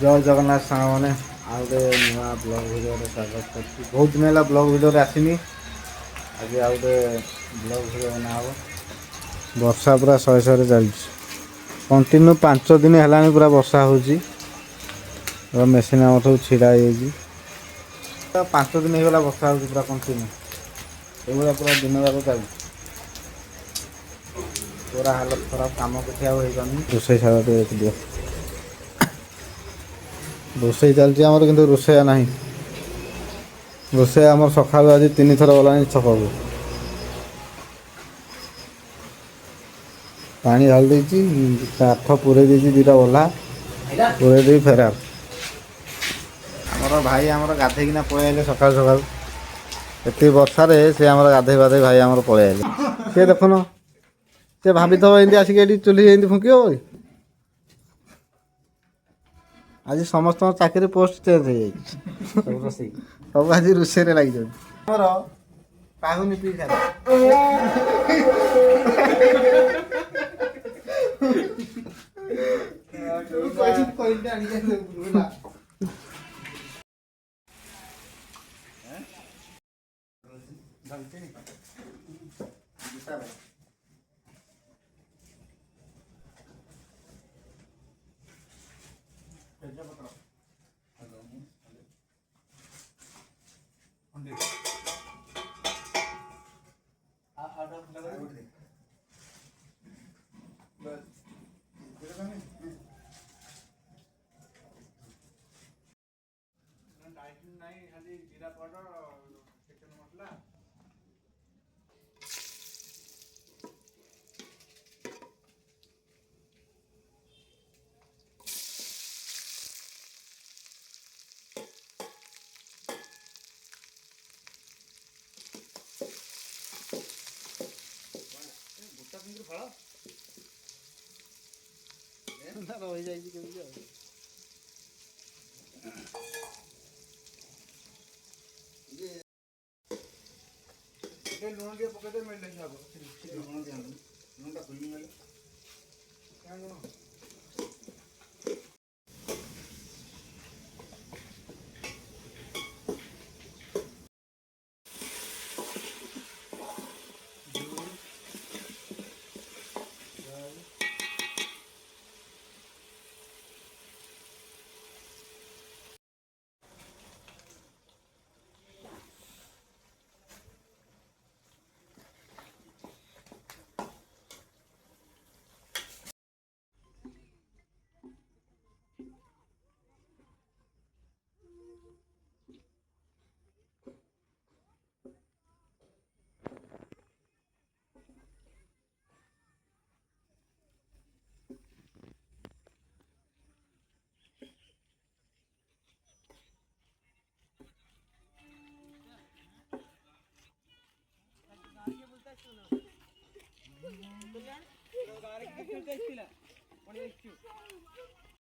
जय जगन्नाथ सांग मैंने आउ गए नुआ ब्लॉग वीडियो स्वागत कर बहुत दिन है ब्लॉग वीडियो आसनी आज आउ गए ब्लॉग वीडियो बना हम वर्षा पूरा शहे शहे चलती कंटिन्यू 5 दिन है पूरा वर्षा हो मेसीन आम सब छिड़ा 5 दिन होगा वर्षा हो पूरा कंटिन्यू ये पूरा दिन जाक चल पूरा हालत खराब कम किसी रोसे छाड़ा देख दियो रोसे चलती आमर कि रोसैया ना रोसे आम सका आज 3 थर गला छक को पानी ढाल देती काठ पूरे दीटा गला पूरे दे फेरार आमर भाई आमर गाधेकिना पलैले सका सका एत वर्षा से आम गाधे बाधे भाई आमर पलैले सी देखुन सी भाभी थो एमती आसिक चूल्ही फुंक आज समस्त चाकरी पोस्ट चेंज हो सब आज रोषे लगे पाहुनी पी नहीं खाली जीरा पाउडर चिकन मसला रही जाए लुण टे पकड़े मिल लुण